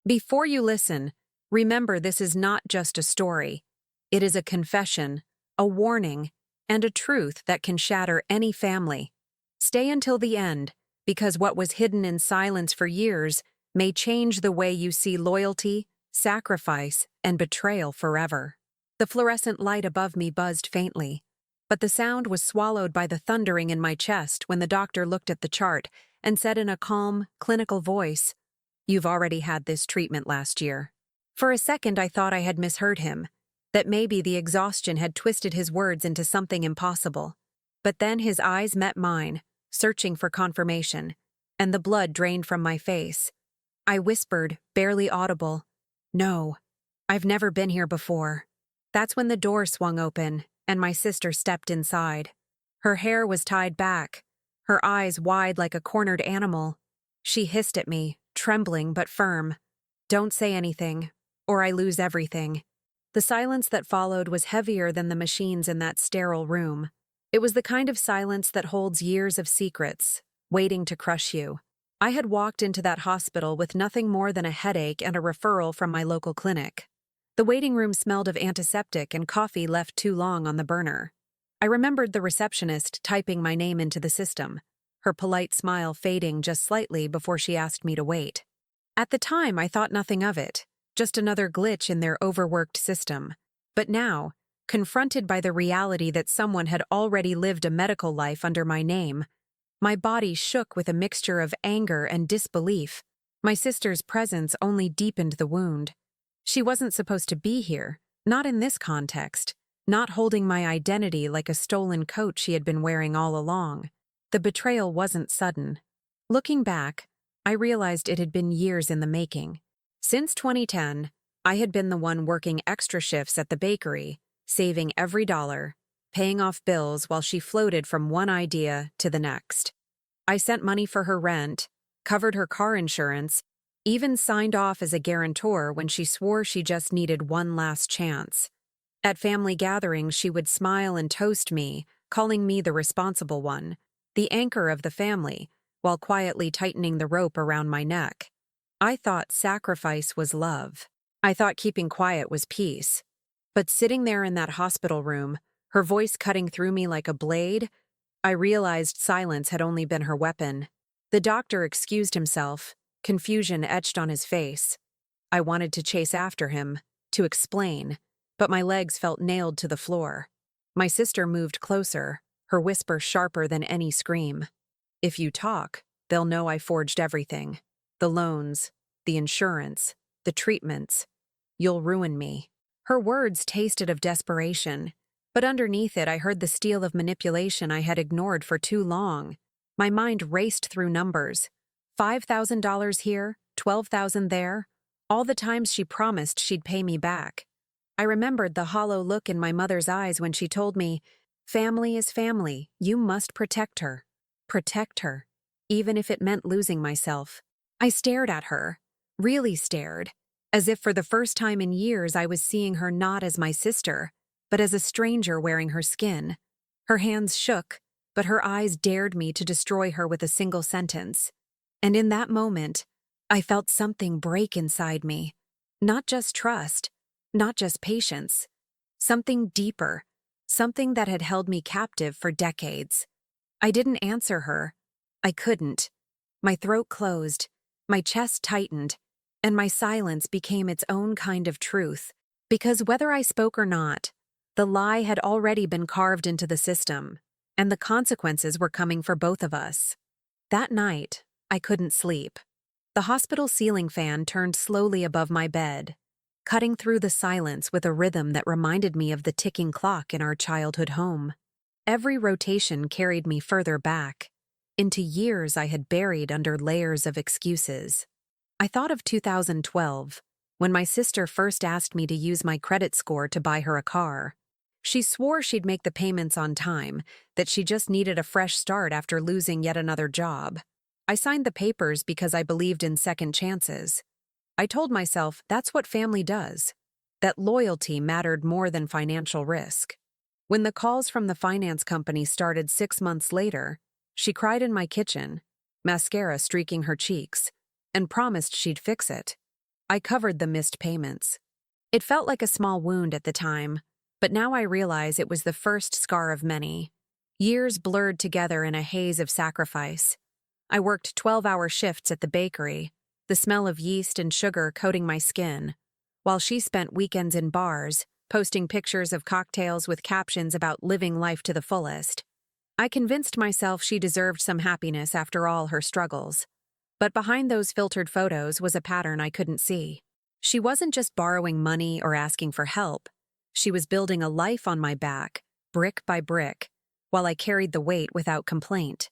Before you listen, remember this is not just a story. It is a confession, a warning, and a truth that can shatter any family. Stay until the end, because what was hidden in silence for years may change the way you see loyalty, sacrifice, and betrayal forever. The fluorescent light above me buzzed faintly, but the sound was swallowed by the thundering in my chest when the doctor looked at the chart and said in a calm, clinical voice, "You've already had this treatment last year." For a second I thought I had misheard him, that maybe the exhaustion had twisted his words into something impossible. But then his eyes met mine, searching for confirmation, and the blood drained from my face. I whispered, barely audible, "No, I've never been here before." That's when the door swung open, and my sister stepped inside. Her hair was tied back, her eyes wide like a cornered animal. She hissed at me, trembling but firm. "Don't say anything, or I lose everything." The silence that followed was heavier than the machines in that sterile room. It was the kind of silence that holds years of secrets, waiting to crush you. I had walked into that hospital with nothing more than a headache and a referral from my local clinic. The waiting room smelled of antiseptic and coffee left too long on the burner. I remembered the receptionist typing my name into the system, her polite smile fading just slightly before she asked me to wait. At the time, I thought nothing of it, just another glitch in their overworked system. But now, confronted by the reality that someone had already lived a medical life under my name, my body shook with a mixture of anger and disbelief. My sister's presence only deepened the wound. She wasn't supposed to be here, not in this context, not holding my identity like a stolen coat she had been wearing all along. The betrayal wasn't sudden. Looking back, I realized it had been years in the making. Since 2010, I had been the one working extra shifts at the bakery, saving every dollar, paying off bills while she floated from one idea to the next. I sent money for her rent, covered her car insurance, even signed off as a guarantor when she swore she just needed one last chance. At family gatherings, she would smile and toast me, calling me the responsible one, the anchor of the family, while quietly tightening the rope around my neck. I thought sacrifice was love. I thought keeping quiet was peace. But sitting there in that hospital room, her voice cutting through me like a blade, I realized silence had only been her weapon. The doctor excused himself, confusion etched on his face. I wanted to chase after him, to explain, but my legs felt nailed to the floor. My sister moved closer, her whisper sharper than any scream. "If you talk, they'll know I forged everything. The loans, the insurance, the treatments. You'll ruin me." Her words tasted of desperation, but underneath it I heard the steel of manipulation I had ignored for too long. My mind raced through numbers. $5,000 here, $12,000 there, all the times she promised she'd pay me back. I remembered the hollow look in my mother's eyes when she told me, "Family is family, you must protect her. Protect her, even if it meant losing myself." I stared at her, really stared, as if for the first time in years I was seeing her not as my sister, but as a stranger wearing her skin. Her hands shook, but her eyes dared me to destroy her with a single sentence. And in that moment, I felt something break inside me. Not just trust, not just patience. Something deeper, something that had held me captive for decades. I didn't answer her. I couldn't. My throat closed, my chest tightened, and my silence became its own kind of truth. Because whether I spoke or not, the lie had already been carved into the system, and the consequences were coming for both of us. That night, I couldn't sleep. The hospital ceiling fan turned slowly above my bed, cutting through the silence with a rhythm that reminded me of the ticking clock in our childhood home. Every rotation carried me further back, into years I had buried under layers of excuses. I thought of 2012, when my sister first asked me to use my credit score to buy her a car. She swore she'd make the payments on time, that she just needed a fresh start after losing yet another job. I signed the papers because I believed in second chances. I told myself that's what family does, that loyalty mattered more than financial risk. When the calls from the finance company started 6 months later, she cried in my kitchen, mascara streaking her cheeks, and promised she'd fix it. I covered the missed payments. It felt like a small wound at the time, but now I realize it was the first scar of many. Years blurred together in a haze of sacrifice. I worked 12-hour shifts at the bakery, the smell of yeast and sugar coating my skin, while she spent weekends in bars, posting pictures of cocktails with captions about living life to the fullest. I convinced myself she deserved some happiness after all her struggles. But behind those filtered photos was a pattern I couldn't see. She wasn't just borrowing money or asking for help. She was building a life on my back, brick by brick, while I carried the weight without complaint.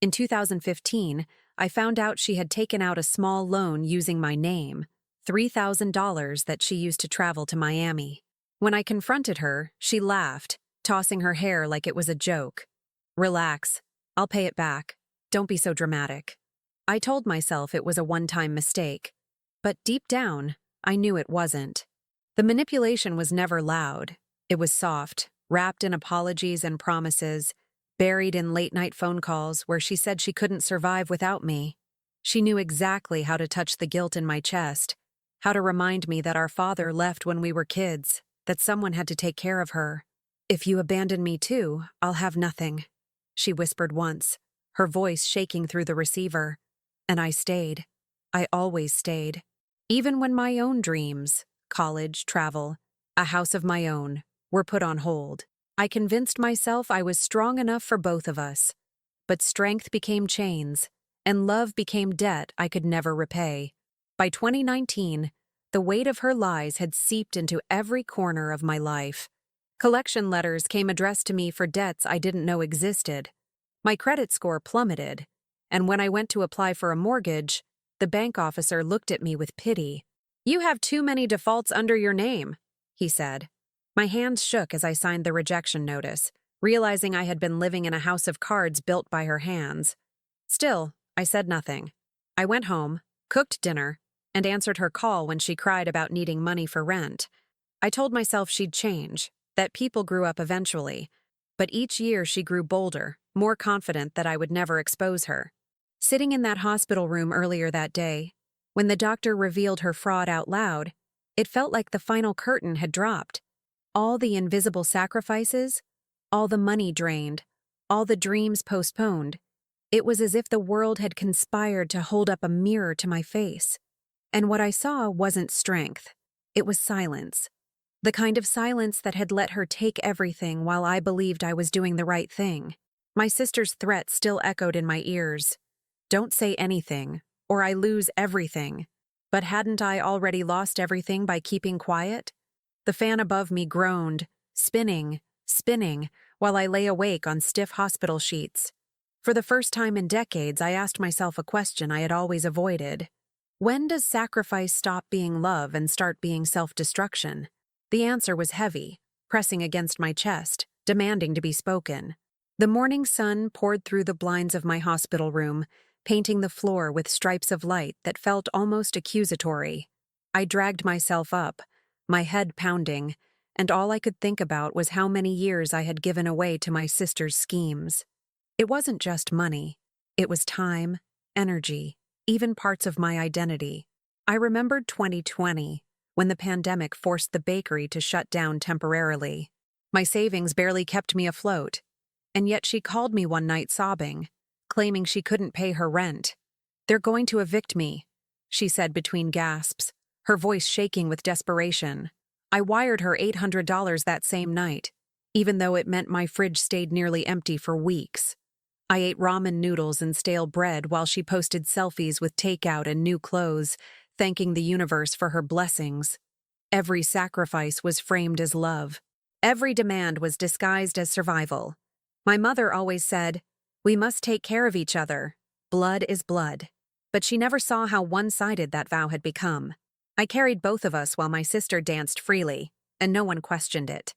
In 2015, I found out she had taken out a small loan using my name, $3,000 that she used to travel to Miami. When I confronted her, she laughed, tossing her hair like it was a joke. "Relax, I'll pay it back. Don't be so dramatic." I told myself it was a one-time mistake, but deep down, I knew it wasn't. The manipulation was never loud. It was soft, wrapped in apologies and promises, buried in late-night phone calls where she said she couldn't survive without me. She knew exactly how to touch the guilt in my chest, how to remind me that our father left when we were kids, that someone had to take care of her. "If you abandon me too, I'll have nothing," she whispered once, her voice shaking through the receiver. And I stayed. I always stayed. Even when my own dreams, college, travel, a house of my own, were put on hold. I convinced myself I was strong enough for both of us. But strength became chains, and love became debt I could never repay. By 2019, the weight of her lies had seeped into every corner of my life. Collection letters came addressed to me for debts I didn't know existed. My credit score plummeted, and when I went to apply for a mortgage, the bank officer looked at me with pity. "You have too many defaults under your name," he said. My hands shook as I signed the rejection notice, realizing I had been living in a house of cards built by her hands. Still, I said nothing. I went home, cooked dinner, and answered her call when she cried about needing money for rent. I told myself she'd change, that people grew up eventually, but each year she grew bolder, more confident that I would never expose her. Sitting in that hospital room earlier that day, when the doctor revealed her fraud out loud, it felt like the final curtain had dropped. All the invisible sacrifices, all the money drained, all the dreams postponed. It was as if the world had conspired to hold up a mirror to my face. And what I saw wasn't strength. It was silence. The kind of silence that had let her take everything while I believed I was doing the right thing. My sister's threat still echoed in my ears. "Don't say anything, or I lose everything." But hadn't I already lost everything by keeping quiet? The fan above me groaned, spinning, spinning, while I lay awake on stiff hospital sheets. For the first time in decades, I asked myself a question I had always avoided. When does sacrifice stop being love and start being self-destruction? The answer was heavy, pressing against my chest, demanding to be spoken. The morning sun poured through the blinds of my hospital room, painting the floor with stripes of light that felt almost accusatory. I dragged myself up, my head pounding, and all I could think about was how many years I had given away to my sister's schemes. It wasn't just money. It was time, energy, even parts of my identity. I remembered 2020, when the pandemic forced the bakery to shut down temporarily. My savings barely kept me afloat, and yet she called me one night sobbing, claiming she couldn't pay her rent. "They're going to evict me," she said between gasps, her voice shaking with desperation. I wired her $800 that same night, even though it meant my fridge stayed nearly empty for weeks. I ate ramen noodles and stale bread while she posted selfies with takeout and new clothes, thanking the universe for her blessings. Every sacrifice was framed as love. Every demand was disguised as survival. My mother always said, "We must take care of each other. Blood is blood." But she never saw how one-sided that vow had become. I carried both of us while my sister danced freely, and no one questioned it.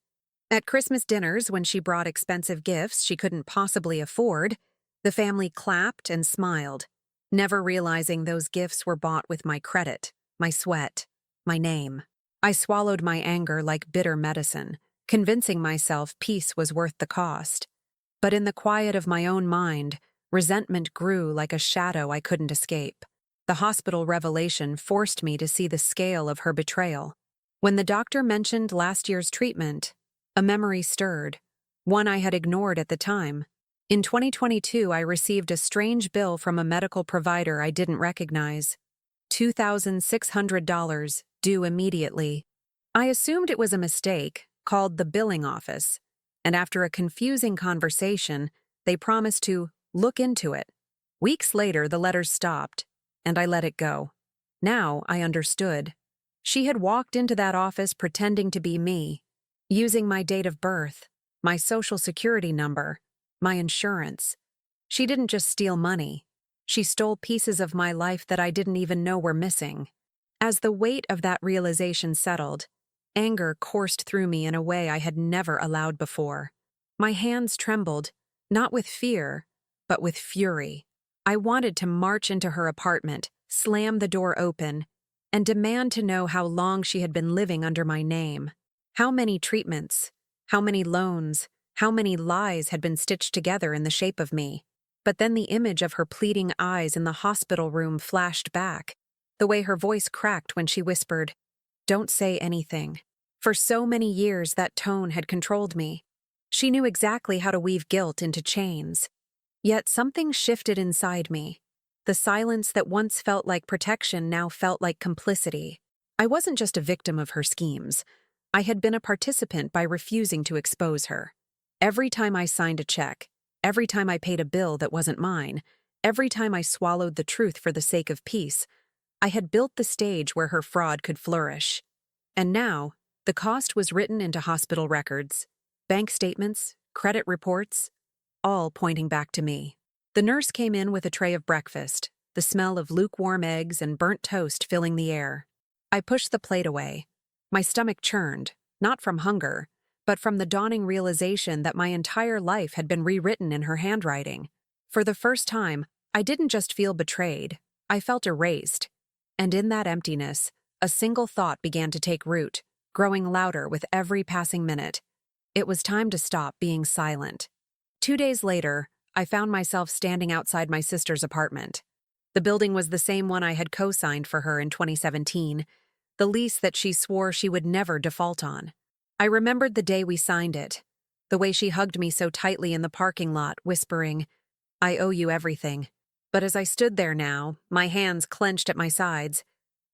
At Christmas dinners, when she brought expensive gifts she couldn't possibly afford, the family clapped and smiled, never realizing those gifts were bought with my credit, my sweat, my name. I swallowed my anger like bitter medicine, convincing myself peace was worth the cost. But in the quiet of my own mind, resentment grew like a shadow I couldn't escape. The hospital revelation forced me to see the scale of her betrayal. When the doctor mentioned last year's treatment, a memory stirred, one I had ignored at the time. In 2022, I received a strange bill from a medical provider I didn't recognize. $2,600, due immediately. I assumed it was a mistake, called the billing office, and after a confusing conversation, they promised to look into it. Weeks later, the letters stopped, and I let it go. Now I understood. She had walked into that office pretending to be me, using my date of birth, my social security number, my insurance. She didn't just steal money. She stole pieces of my life that I didn't even know were missing. As the weight of that realization settled, anger coursed through me in a way I had never allowed before. My hands trembled, not with fear, but with fury. I wanted to march into her apartment, slam the door open, and demand to know how long she had been living under my name. How many treatments, how many loans, how many lies had been stitched together in the shape of me. But then the image of her pleading eyes in the hospital room flashed back, the way her voice cracked when she whispered, "Don't say anything." For so many years that tone had controlled me. She knew exactly how to weave guilt into chains. Yet something shifted inside me. The silence that once felt like protection now felt like complicity. I wasn't just a victim of her schemes. I had been a participant by refusing to expose her. Every time I signed a check, every time I paid a bill that wasn't mine, every time I swallowed the truth for the sake of peace, I had built the stage where her fraud could flourish. And now, the cost was written into hospital records, bank statements, credit reports, all pointing back to me. The nurse came in with a tray of breakfast, the smell of lukewarm eggs and burnt toast filling the air. I pushed the plate away. My stomach churned, not from hunger, but from the dawning realization that my entire life had been rewritten in her handwriting. For the first time, I didn't just feel betrayed, I felt erased. And in that emptiness, a single thought began to take root, growing louder with every passing minute. It was time to stop being silent. 2 days later, I found myself standing outside my sister's apartment. The building was the same one I had co-signed for her in 2017, the lease that she swore she would never default on. I remembered the day we signed it, the way she hugged me so tightly in the parking lot, whispering, "I owe you everything." But as I stood there now, my hands clenched at my sides,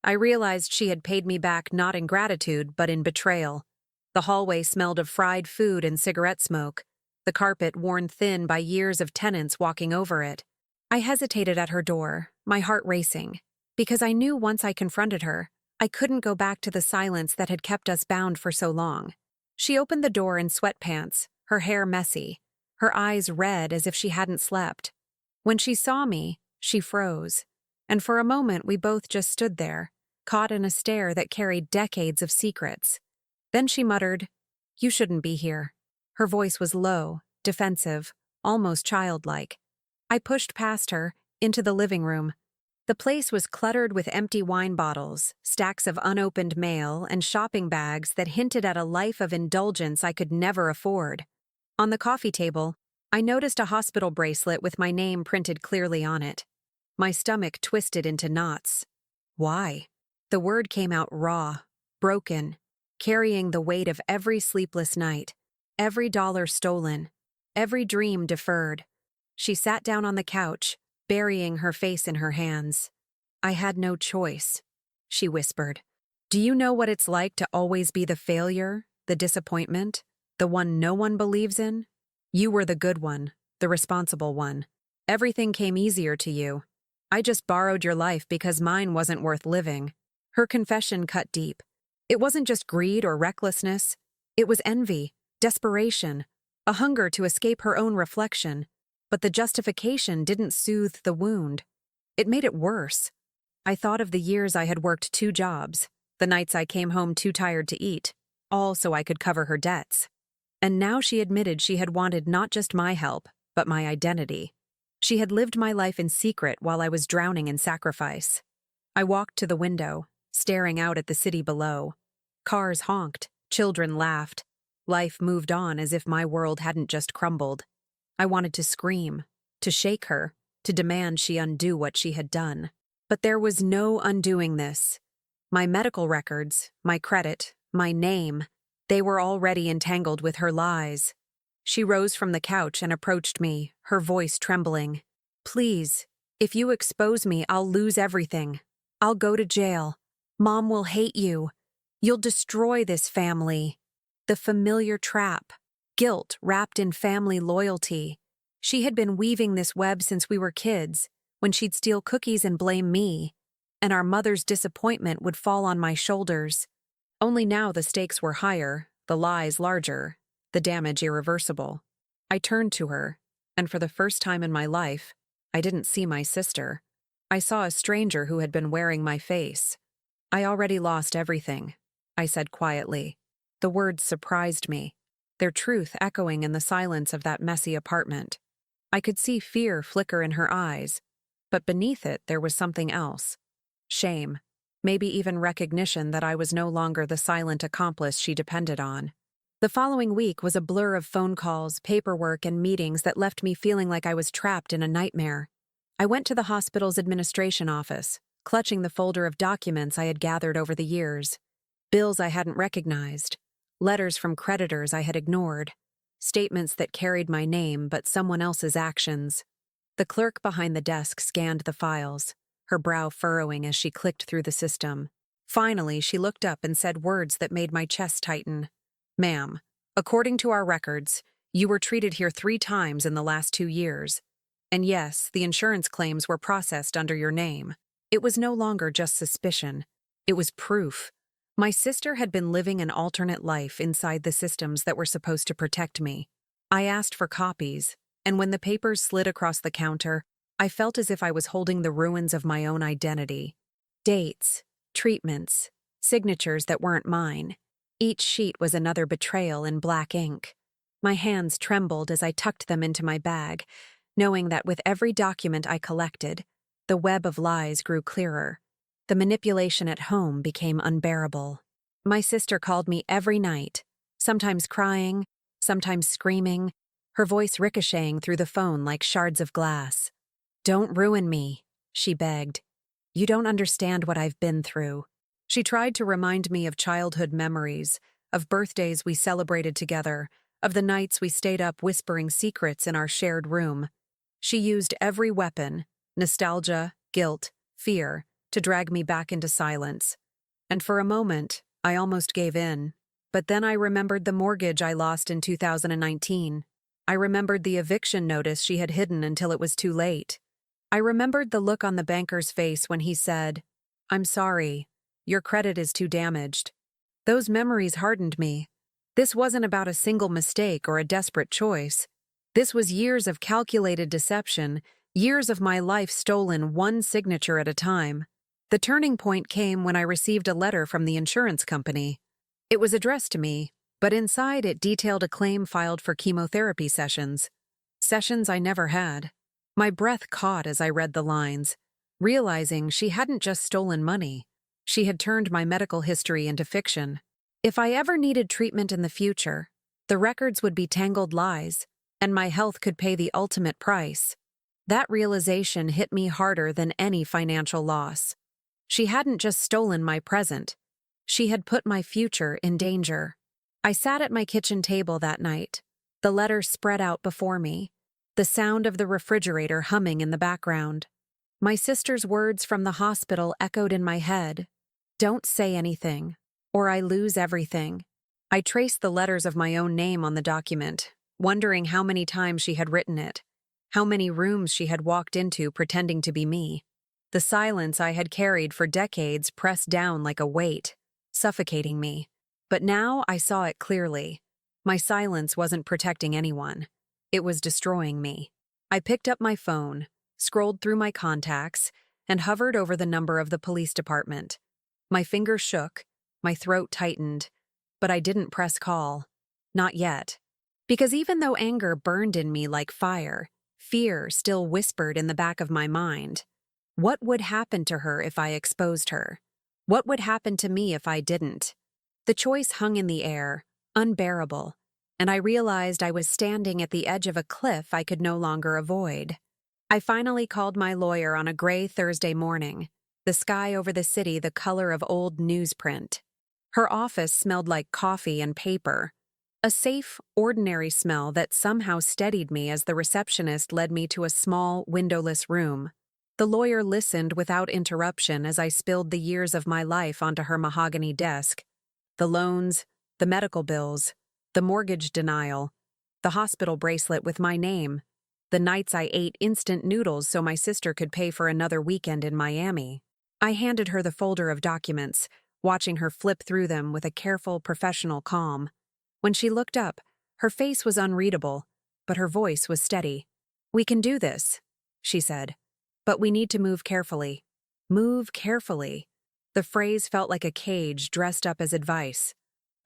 I realized she had paid me back not in gratitude, but in betrayal. The hallway smelled of fried food and cigarette smoke, the carpet worn thin by years of tenants walking over it. I hesitated at her door, my heart racing, because I knew once I confronted her, I couldn't go back to the silence that had kept us bound for so long. She opened the door in sweatpants, her hair messy, her eyes red as if she hadn't slept. When she saw me, she froze, and for a moment we both just stood there, caught in a stare that carried decades of secrets. Then she muttered, "You shouldn't be here." Her voice was low, defensive, almost childlike. I pushed past her, into the living room. The place was cluttered with empty wine bottles, stacks of unopened mail, and shopping bags that hinted at a life of indulgence I could never afford. On the coffee table, I noticed a hospital bracelet with my name printed clearly on it. My stomach twisted into knots. Why? The word came out raw, broken, carrying the weight of every sleepless night, every dollar stolen, every dream deferred. She sat down on the couch, burying her face in her hands. "I had no choice," she whispered. "Do you know what it's like to always be the failure, the disappointment, the one no one believes in? You were the good one, the responsible one. Everything came easier to you. I just borrowed your life because mine wasn't worth living." Her confession cut deep. It wasn't just greed or recklessness. It was envy, desperation, a hunger to escape her own reflection. But the justification didn't soothe the wound. It made it worse. I thought of the years I had worked 2 jobs, the nights I came home too tired to eat, all so I could cover her debts. And now she admitted she had wanted not just my help, but my identity. She had lived my life in secret while I was drowning in sacrifice. I walked to the window, staring out at the city below. Cars honked, children laughed. Life moved on as if my world hadn't just crumbled. I wanted to scream, to shake her, to demand she undo what she had done. But there was no undoing this. My medical records, my credit, my name, they were already entangled with her lies. She rose from the couch and approached me, her voice trembling. "Please, if you expose me, I'll lose everything. I'll go to jail. Mom will hate you. You'll destroy this family." The familiar trap. Guilt wrapped in family loyalty. She had been weaving this web since we were kids, when she'd steal cookies and blame me, and our mother's disappointment would fall on my shoulders. Only now the stakes were higher, the lies larger, the damage irreversible. I turned to her, and for the first time in my life, I didn't see my sister. I saw a stranger who had been wearing my face. "I already lost everything," I said quietly. The words surprised me, their truth echoing in the silence of that messy apartment. I could see fear flicker in her eyes, but beneath it there was something else. Shame, maybe even recognition that I was no longer the silent accomplice she depended on. The following week was a blur of phone calls, paperwork, and meetings that left me feeling like I was trapped in a nightmare. I went to the hospital's administration office, clutching the folder of documents I had gathered over the years. Bills I hadn't recognized, letters from creditors I had ignored, statements that carried my name but someone else's actions. The clerk behind the desk scanned the files, her brow furrowing as she clicked through the system. Finally, she looked up and said words that made my chest tighten. "Ma'am, according to our records, you were treated here 3 times in the last 2 years. And yes, the insurance claims were processed under your name. It was no longer just suspicion. It was proof. My sister had been living an alternate life inside the systems that were supposed to protect me. I asked for copies, and when the papers slid across the counter, I felt as if I was holding the ruins of my own identity. Dates, treatments, signatures that weren't mine. Each sheet was another betrayal in black ink. My hands trembled as I tucked them into my bag, knowing that with every document I collected, the web of lies grew clearer. The manipulation at home became unbearable. My sister called me every night, sometimes crying, sometimes screaming, her voice ricocheting through the phone like shards of glass. "Don't ruin me," she begged. "You don't understand what I've been through." She tried to remind me of childhood memories, of birthdays we celebrated together, of the nights we stayed up whispering secrets in our shared room. She used every weapon, nostalgia, guilt, fear, to drag me back into silence. And for a moment, I almost gave in. But then I remembered the mortgage I lost in 2019. I remembered the eviction notice she had hidden until it was too late. I remembered the look on the banker's face when he said, "I'm sorry, your credit is too damaged." Those memories hardened me. This wasn't about a single mistake or a desperate choice. This was years of calculated deception, years of my life stolen one signature at a time. The turning point came when I received a letter from the insurance company. It was addressed to me, but inside it detailed a claim filed for chemotherapy sessions. Sessions I never had. My breath caught as I read the lines, realizing she hadn't just stolen money. She had turned my medical history into fiction. If I ever needed treatment in the future, the records would be tangled lies, and my health could pay the ultimate price. That realization hit me harder than any financial loss. She hadn't just stolen my present. She had put my future in danger. I sat at my kitchen table that night, the letter spread out before me, the sound of the refrigerator humming in the background. My sister's words from the hospital echoed in my head. "Don't say anything, or I lose everything." I traced the letters of my own name on the document, wondering how many times she had written it, how many rooms she had walked into pretending to be me. The silence I had carried for decades pressed down like a weight, suffocating me. But now I saw it clearly. My silence wasn't protecting anyone. It was destroying me. I picked up my phone, scrolled through my contacts, and hovered over the number of the police department. My fingers shook, my throat tightened, but I didn't press call. Not yet. Because even though anger burned in me like fire, fear still whispered in the back of my mind. What would happen to her if I exposed her? What would happen to me if I didn't? The choice hung in the air, unbearable, and I realized I was standing at the edge of a cliff I could no longer avoid. I finally called my lawyer on a gray Thursday morning, the sky over the city the color of old newsprint. Her office smelled like coffee and paper, a safe, ordinary smell that somehow steadied me as the receptionist led me to a small, windowless room. The lawyer listened without interruption as I spilled the years of my life onto her mahogany desk. The loans, the medical bills, the mortgage denial, the hospital bracelet with my name, the nights I ate instant noodles so my sister could pay for another weekend in Miami. I handed her the folder of documents, watching her flip through them with a careful, professional calm. When she looked up, her face was unreadable, but her voice was steady. "We can do this," she said. "But we need to move carefully." Move carefully. The phrase felt like a cage dressed up as advice.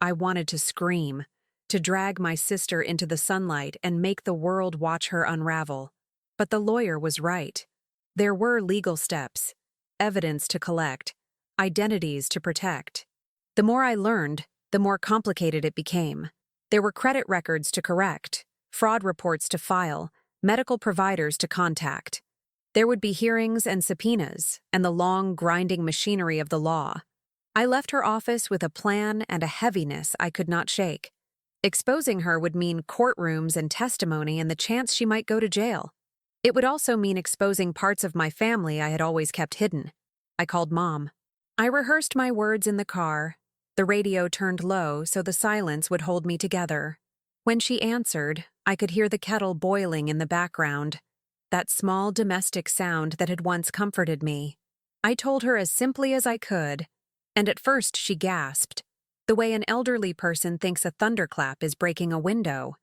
I wanted to scream, to drag my sister into the sunlight and make the world watch her unravel. But the lawyer was right. There were legal steps, evidence to collect, identities to protect. The more I learned, the more complicated it became. There were credit records to correct, fraud reports to file, medical providers to contact. There would be hearings and subpoenas, and the long, grinding machinery of the law. I left her office with a plan and a heaviness I could not shake. Exposing her would mean courtrooms and testimony and the chance she might go to jail. It would also mean exposing parts of my family I had always kept hidden. I called Mom. I rehearsed my words in the car. The radio turned low so the silence would hold me together. When she answered, I could hear the kettle boiling in the background, that small domestic sound that had once comforted me. I told her as simply as I could, and at first she gasped, the way an elderly person thinks a thunderclap is breaking a window.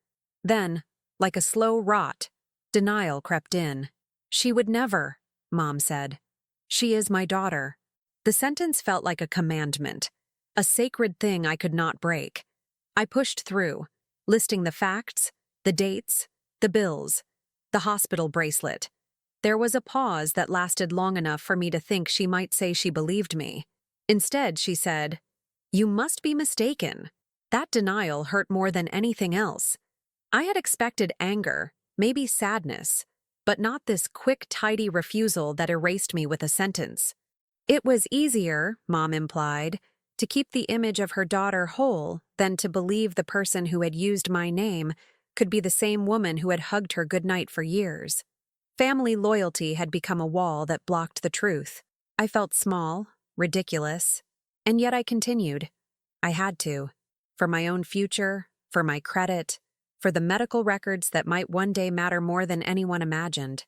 Then, like a slow rot, denial crept in. "She would never," Mom said. "She is my daughter." The sentence felt like a commandment, a sacred thing I could not break. I pushed through, listing the facts, the dates, the bills, the hospital bracelet. There was a pause that lasted long enough for me to think she might say she believed me. Instead, she said, "You must be mistaken." That denial hurt more than anything else. I had expected anger, maybe sadness, but not this quick, tidy refusal that erased me with a sentence. It was easier, Mom implied, to keep the image of her daughter whole than to believe the person who had used my name could be the same woman who had hugged her goodnight for years. Family loyalty had become a wall that blocked the truth. I felt small, ridiculous, and yet I continued. I had to. For my own future, for my credit, for the medical records that might one day matter more than anyone imagined.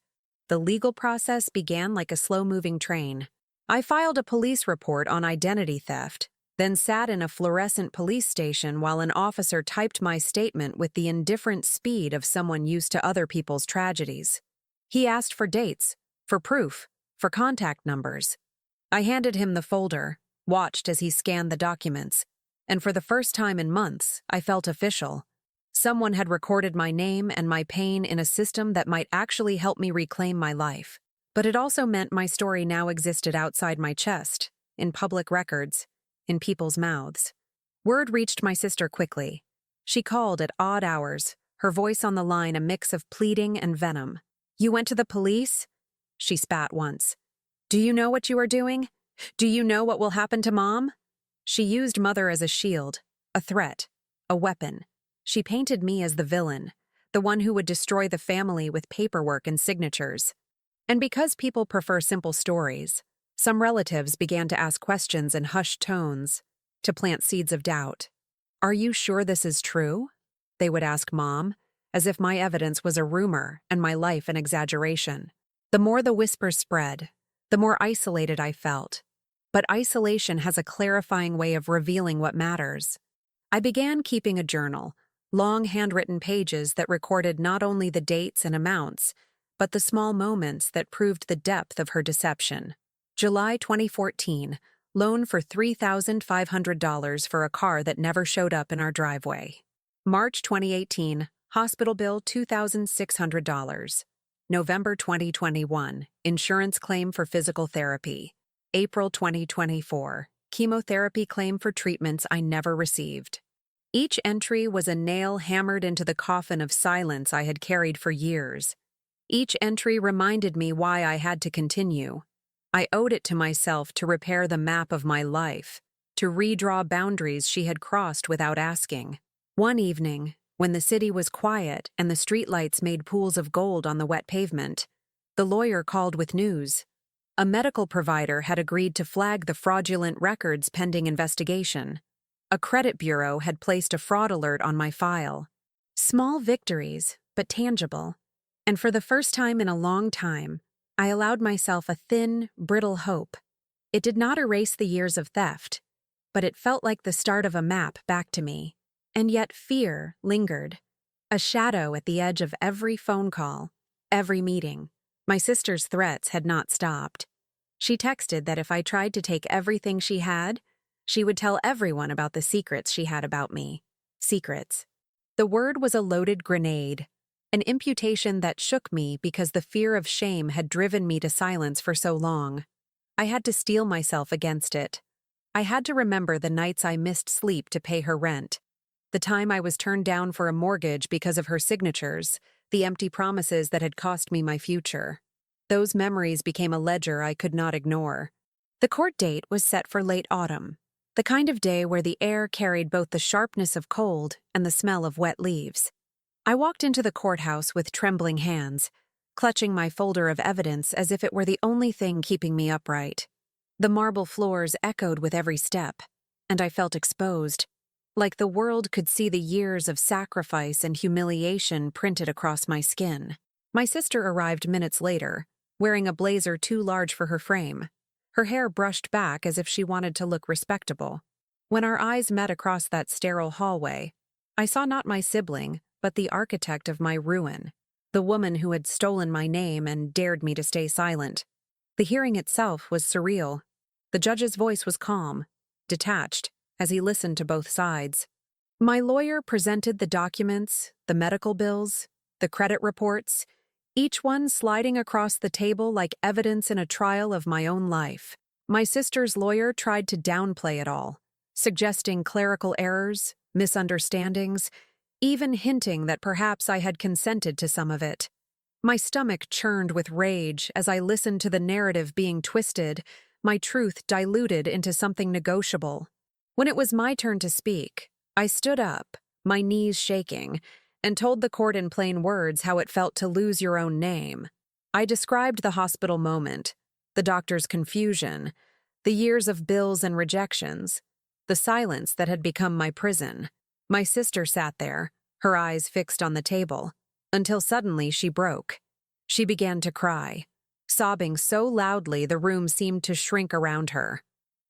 The legal process began like a slow-moving train. I filed a police report on identity theft, then sat in a fluorescent police station while an officer typed my statement with the indifferent speed of someone used to other people's tragedies. He asked for dates, for proof, for contact numbers. I handed him the folder, watched as he scanned the documents, and for the first time in months, I felt official. Someone had recorded my name and my pain in a system that might actually help me reclaim my life. But it also meant my story now existed outside my chest, in public records, in people's mouths. Word reached my sister quickly. She called at odd hours, her voice on the line a mix of pleading and venom. "You went to the police?" She spat once. "Do you know what you are doing? Do you know what will happen to Mom?" She used Mother as a shield, a threat, a weapon. She painted me as the villain, the one who would destroy the family with paperwork and signatures. And because people prefer simple stories, some relatives began to ask questions in hushed tones, to plant seeds of doubt. "Are you sure this is true?" they would ask Mom, as if my evidence was a rumor and my life an exaggeration. The more the whispers spread, the more isolated I felt. But isolation has a clarifying way of revealing what matters. I began keeping a journal, long handwritten pages that recorded not only the dates and amounts, but the small moments that proved the depth of her deception. July 2014, loan for $3,500 for a car that never showed up in our driveway. March 2018, hospital bill $2,600. November 2021, insurance claim for physical therapy. April 2024, chemotherapy claim for treatments I never received. Each entry was a nail hammered into the coffin of silence I had carried for years. Each entry reminded me why I had to continue. I owed it to myself to repair the map of my life, to redraw boundaries she had crossed without asking. One evening, when the city was quiet and the streetlights made pools of gold on the wet pavement, the lawyer called with news. A medical provider had agreed to flag the fraudulent records pending investigation. A credit bureau had placed a fraud alert on my file. Small victories, but tangible. And for the first time in a long time, I allowed myself a thin, brittle hope. It did not erase the years of theft, but it felt like the start of a map back to me. And yet fear lingered, a shadow at the edge of every phone call, every meeting. My sister's threats had not stopped. She texted that if I tried to take everything she had, she would tell everyone about the secrets she had about me. Secrets. The word was a loaded grenade, an imputation that shook me because the fear of shame had driven me to silence for so long. I had to steel myself against it. I had to remember the nights I missed sleep to pay her rent, the time I was turned down for a mortgage because of her signatures, the empty promises that had cost me my future. Those memories became a ledger I could not ignore. The court date was set for late autumn, the kind of day where the air carried both the sharpness of cold and the smell of wet leaves. I walked into the courthouse with trembling hands, clutching my folder of evidence as if it were the only thing keeping me upright. The marble floors echoed with every step, and I felt exposed, like the world could see the years of sacrifice and humiliation printed across my skin. My sister arrived minutes later, wearing a blazer too large for her frame, her hair brushed back as if she wanted to look respectable. When our eyes met across that sterile hallway, I saw not my sibling, but the architect of my ruin, the woman who had stolen my name and dared me to stay silent. The hearing itself was surreal. The judge's voice was calm, detached, as he listened to both sides. My lawyer presented the documents, the medical bills, the credit reports, each one sliding across the table like evidence in a trial of my own life. My sister's lawyer tried to downplay it all, suggesting clerical errors, misunderstandings, even hinting that perhaps I had consented to some of it. My stomach churned with rage as I listened to the narrative being twisted, my truth diluted into something negotiable. When it was my turn to speak, I stood up, my knees shaking, and told the court in plain words how it felt to lose your own name. I described the hospital moment, the doctor's confusion, the years of bills and rejections, the silence that had become my prison. My sister sat there, her eyes fixed on the table, until suddenly she broke. She began to cry, sobbing so loudly the room seemed to shrink around her.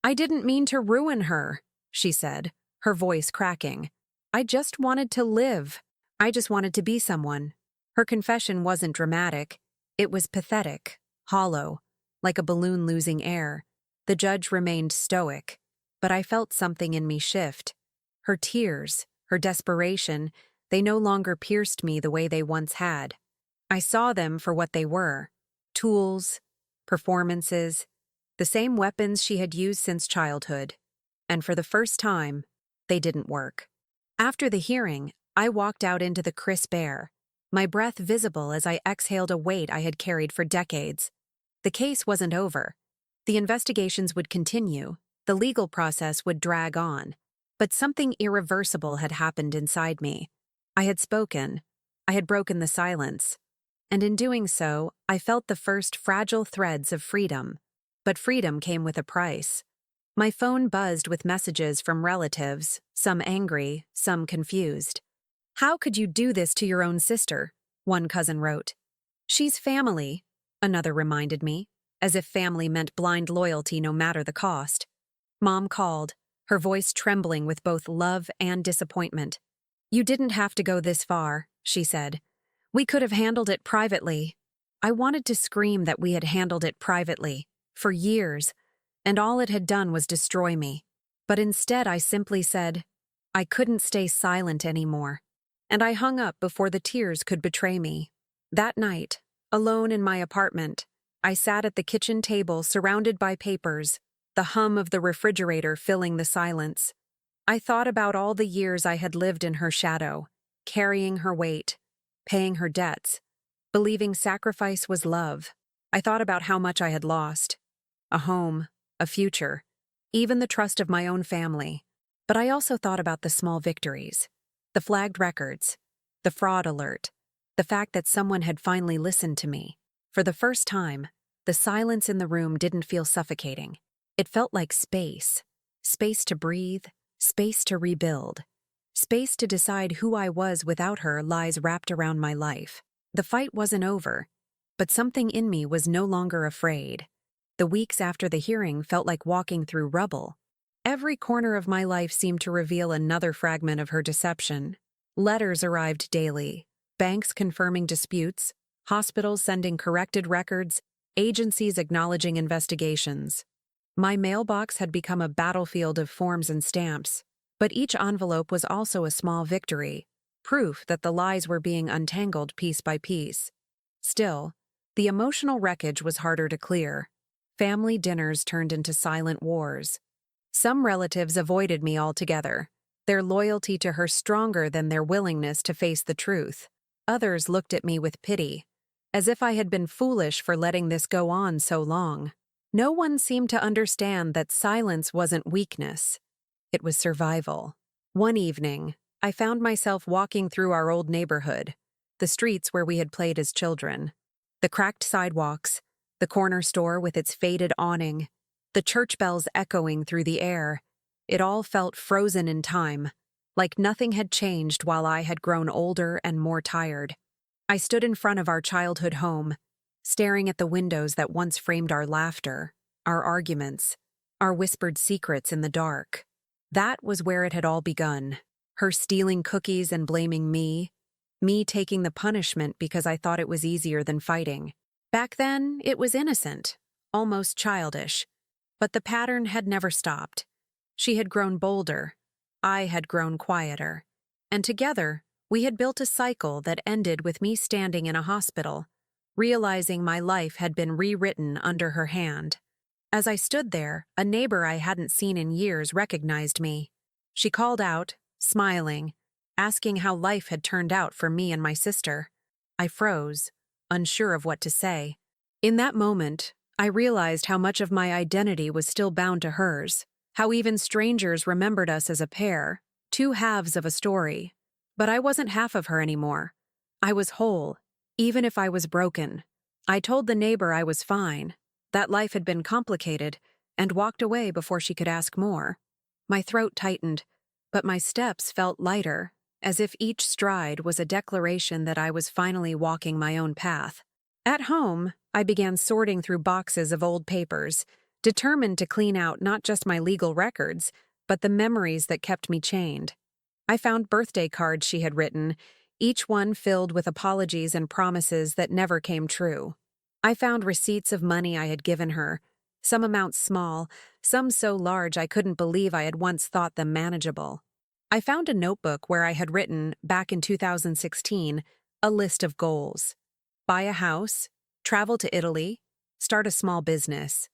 "I didn't mean to ruin her," she said, her voice cracking. "I just wanted to live. I just wanted to be someone." Her confession wasn't dramatic. It was pathetic, hollow, like a balloon losing air. The judge remained stoic, but I felt something in me shift. Her tears, her desperation, they no longer pierced me the way they once had. I saw them for what they were: tools, performances, the same weapons she had used since childhood. And for the first time, they didn't work. After the hearing, I walked out into the crisp air, my breath visible as I exhaled a weight I had carried for decades. The case wasn't over. The investigations would continue, the legal process would drag on. But something irreversible had happened inside me. I had spoken. I had broken the silence. And in doing so, I felt the first fragile threads of freedom. But freedom came with a price. My phone buzzed with messages from relatives, some angry, some confused. "How could you do this to your own sister?" one cousin wrote. "She's family," another reminded me, as if family meant blind loyalty no matter the cost. Mom called, her voice trembling with both love and disappointment. "You didn't have to go this far," she said. "We could have handled it privately." I wanted to scream that we had handled it privately, for years, and all it had done was destroy me. But instead I simply said, I couldn't stay silent anymore. And I hung up before the tears could betray me. That night, alone in my apartment, I sat at the kitchen table surrounded by papers, the hum of the refrigerator filling the silence. I thought about all the years I had lived in her shadow, carrying her weight, paying her debts, believing sacrifice was love. I thought about how much I had lost, a home, a future, even the trust of my own family. But I also thought about the small victories, the flagged records, the fraud alert, the fact that someone had finally listened to me. For the first time, the silence in the room didn't feel suffocating. It felt like space. Space to breathe, space to rebuild, space to decide who I was without her lies wrapped around my life. The fight wasn't over, but something in me was no longer afraid. The weeks after the hearing felt like walking through rubble. Every corner of my life seemed to reveal another fragment of her deception. Letters arrived daily, banks confirming disputes, hospitals sending corrected records, agencies acknowledging investigations. My mailbox had become a battlefield of forms and stamps, but each envelope was also a small victory, proof that the lies were being untangled piece by piece. Still, the emotional wreckage was harder to clear. Family dinners turned into silent wars. Some relatives avoided me altogether, their loyalty to her stronger than their willingness to face the truth. Others looked at me with pity, as if I had been foolish for letting this go on so long. No one seemed to understand that silence wasn't weakness. It was survival. One evening, I found myself walking through our old neighborhood, the streets where we had played as children. The cracked sidewalks, the corner store with its faded awning, the church bells echoing through the air. It all felt frozen in time, like nothing had changed while I had grown older and more tired. I stood in front of our childhood home, staring at the windows that once framed our laughter, our arguments, our whispered secrets in the dark. That was where it had all begun. Her stealing cookies and blaming me taking the punishment because I thought it was easier than fighting. Back then, it was innocent, almost childish. But the pattern had never stopped. She had grown bolder. I had grown quieter. And together, we had built a cycle that ended with me standing in a hospital, realizing my life had been rewritten under her hand. As I stood there, a neighbor I hadn't seen in years recognized me. She called out, smiling, asking how life had turned out for me and my sister. I froze, unsure of what to say. In that moment, I realized how much of my identity was still bound to hers, how even strangers remembered us as a pair, two halves of a story. But I wasn't half of her anymore. I was whole, even if I was broken. I told the neighbor I was fine, that life had been complicated, and walked away before she could ask more. My throat tightened, but my steps felt lighter, as if each stride was a declaration that I was finally walking my own path. At home, I began sorting through boxes of old papers, determined to clean out not just my legal records, but the memories that kept me chained. I found birthday cards she had written, each one filled with apologies and promises that never came true. I found receipts of money I had given her, some amounts small, some so large I couldn't believe I had once thought them manageable. I found a notebook where I had written, back in 2016, a list of goals. Buy a house, travel to Italy, start a small business.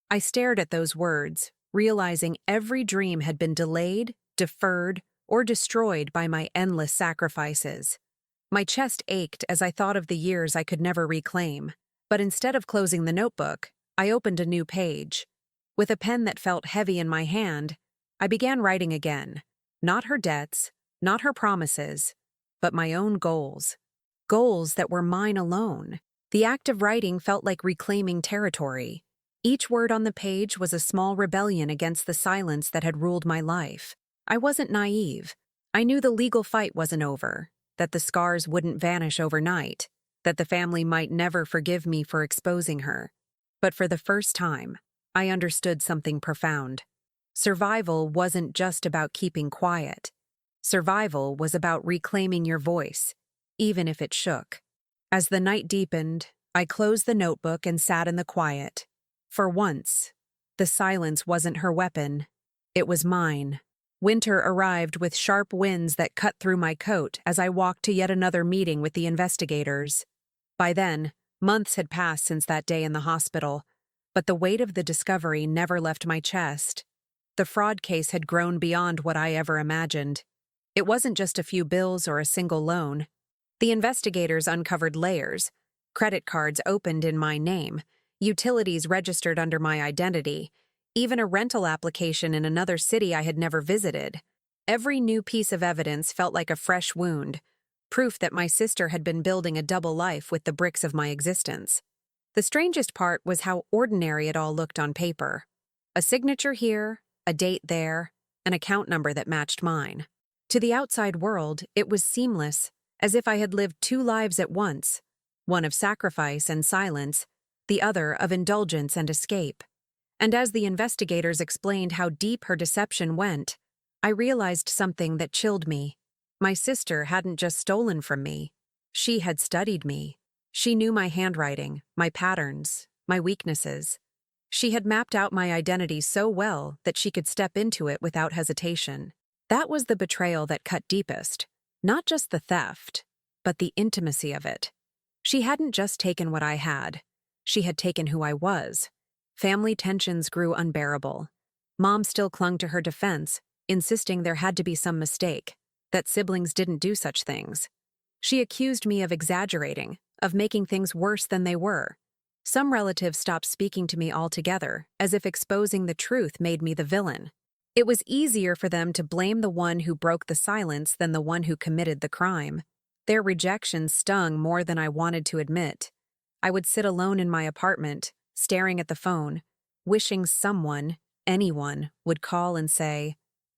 I stared at those words, realizing every dream had been delayed, deferred, or destroyed by my endless sacrifices. My chest ached as I thought of the years I could never reclaim. But instead of closing the notebook, I opened a new page. With a pen that felt heavy in my hand, I began writing again. Not her debts, not her promises, but my own goals. Goals that were mine alone. The act of writing felt like reclaiming territory. Each word on the page was a small rebellion against the silence that had ruled my life. I wasn't naive. I knew the legal fight wasn't over, that the scars wouldn't vanish overnight, that the family might never forgive me for exposing her. But for the first time, I understood something profound. Survival wasn't just about keeping quiet. Survival was about reclaiming your voice, even if it shook. As the night deepened, I closed the notebook and sat in the quiet. For once, the silence wasn't her weapon. It was mine. Winter arrived with sharp winds that cut through my coat as I walked to yet another meeting with the investigators. By then, months had passed since that day in the hospital, but the weight of the discovery never left my chest. The fraud case had grown beyond what I ever imagined. It wasn't just a few bills or a single loan. The investigators uncovered layers. Credit cards opened in my name, utilities registered under my identity, even a rental application in another city I had never visited. Every new piece of evidence felt like a fresh wound, proof that my sister had been building a double life with the bricks of my existence. The strangest part was how ordinary it all looked on paper. A signature here, a date there, an account number that matched mine. To the outside world, it was seamless, as if I had lived two lives at once, one of sacrifice and silence, the other of indulgence and escape. And as the investigators explained how deep her deception went, I realized something that chilled me. My sister hadn't just stolen from me. She had studied me. She knew my handwriting, my patterns, my weaknesses. She had mapped out my identity so well that she could step into it without hesitation. That was the betrayal that cut deepest. Not just the theft, but the intimacy of it. She hadn't just taken what I had. She had taken who I was. Family tensions grew unbearable. Mom still clung to her defense, insisting there had to be some mistake, that siblings didn't do such things. She accused me of exaggerating, of making things worse than they were. Some relatives stopped speaking to me altogether, as if exposing the truth made me the villain. It was easier for them to blame the one who broke the silence than the one who committed the crime. Their rejection stung more than I wanted to admit. I would sit alone in my apartment, staring at the phone, wishing someone, anyone, would call and say,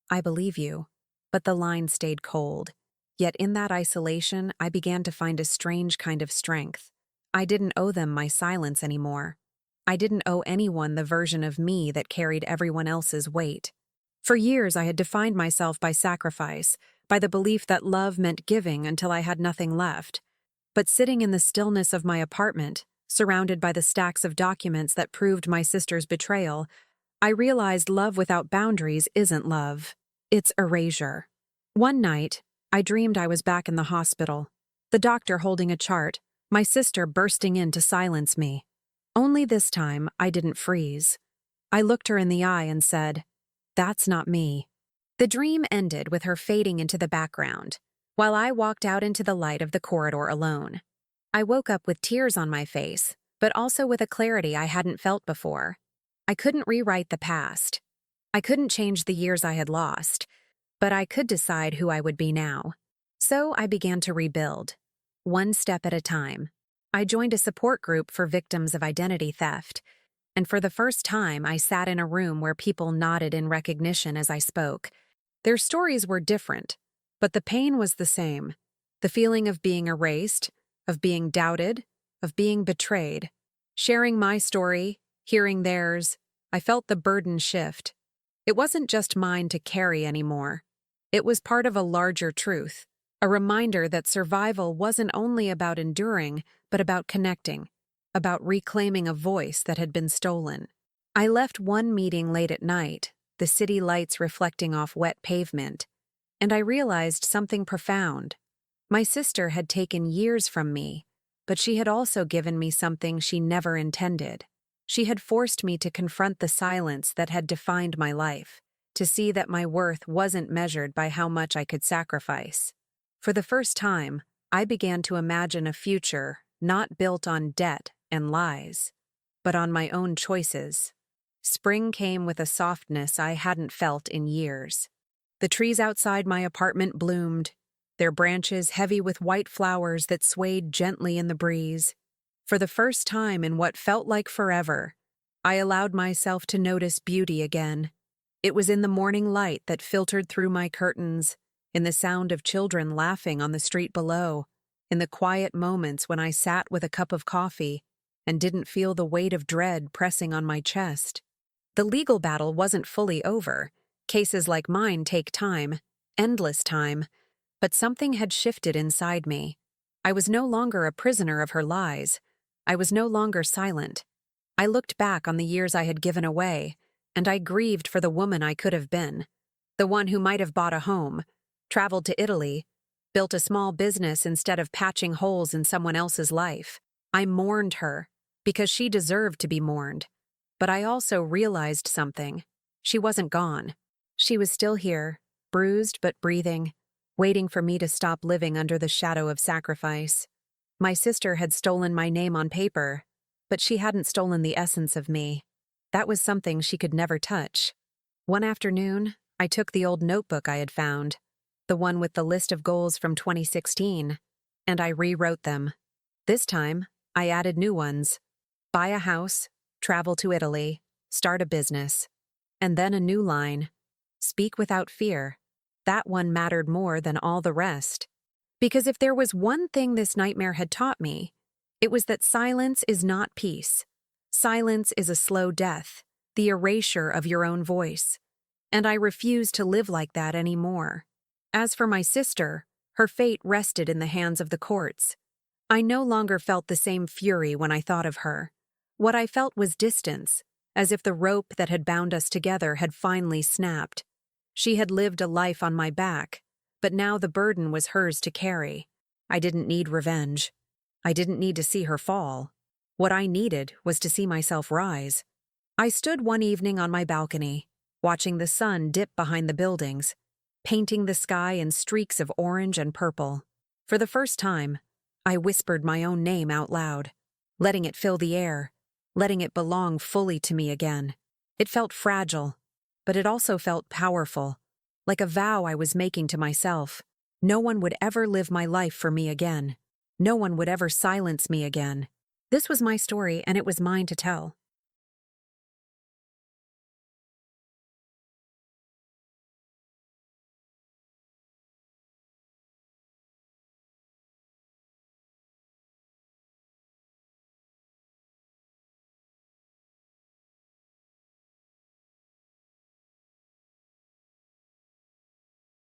"I believe you." But the line stayed cold. Yet in that isolation, I began to find a strange kind of strength. I didn't owe them my silence anymore. I didn't owe anyone the version of me that carried everyone else's weight. For years, I had defined myself by sacrifice, by the belief that love meant giving until I had nothing left. But sitting in the stillness of my apartment, surrounded by the stacks of documents that proved my sister's betrayal, I realized love without boundaries isn't love. It's erasure. One night, I dreamed I was back in the hospital, the doctor holding a chart, my sister bursting in to silence me. Only this time, I didn't freeze. I looked her in the eye and said, "That's not me." The dream ended with her fading into the background, while I walked out into the light of the corridor alone. I woke up with tears on my face, but also with a clarity I hadn't felt before. I couldn't rewrite the past. I couldn't change the years I had lost, but I could decide who I would be now. So I began to rebuild, one step at a time. I joined a support group for victims of identity theft, and for the first time I sat in a room where people nodded in recognition as I spoke. Their stories were different, but the pain was the same. The feeling of being erased, of being doubted, of being betrayed. Sharing my story, hearing theirs, I felt the burden shift. It wasn't just mine to carry anymore. It was part of a larger truth, a reminder that survival wasn't only about enduring, but about connecting, about reclaiming a voice that had been stolen. I left one meeting late at night, the city lights reflecting off wet pavement, and I realized something profound. My sister had taken years from me, but she had also given me something she never intended. She had forced me to confront the silence that had defined my life, to see that my worth wasn't measured by how much I could sacrifice. For the first time, I began to imagine a future not built on debt and lies, but on my own choices. Spring came with a softness I hadn't felt in years. The trees outside my apartment bloomed, their branches heavy with white flowers that swayed gently in the breeze. For the first time in what felt like forever, I allowed myself to notice beauty again. It was in the morning light that filtered through my curtains, in the sound of children laughing on the street below, in the quiet moments when I sat with a cup of coffee and didn't feel the weight of dread pressing on my chest. The legal battle wasn't fully over. Cases like mine take time, endless time, but something had shifted inside me. I was no longer a prisoner of her lies. I was no longer silent. I looked back on the years I had given away, and I grieved for the woman I could have been. The one who might have bought a home, traveled to Italy, built a small business instead of patching holes in someone else's life. I mourned her, because she deserved to be mourned. But I also realized something. She wasn't gone. She was still here, bruised but breathing, waiting for me to stop living under the shadow of sacrifice. My sister had stolen my name on paper, but she hadn't stolen the essence of me. That was something she could never touch. One afternoon, I took the old notebook I had found, the one with the list of goals from 2016, and I rewrote them. This time, I added new ones. Buy a house, travel to Italy, start a business. And then a new line. Speak without fear. That one mattered more than all the rest. Because if there was one thing this nightmare had taught me, it was that silence is not peace. Silence is a slow death, the erasure of your own voice. And I refused to live like that anymore. As for my sister, her fate rested in the hands of the courts. I no longer felt the same fury when I thought of her. What I felt was distance, as if the rope that had bound us together had finally snapped. She had lived a life on my back, but now the burden was hers to carry. I didn't need revenge. I didn't need to see her fall. What I needed was to see myself rise. I stood one evening on my balcony, watching the sun dip behind the buildings, painting the sky in streaks of orange and purple. For the first time, I whispered my own name out loud, letting it fill the air, letting it belong fully to me again. It felt fragile, but it also felt powerful, like a vow I was making to myself. No one would ever live my life for me again. No one would ever silence me again. This was my story, and it was mine to tell.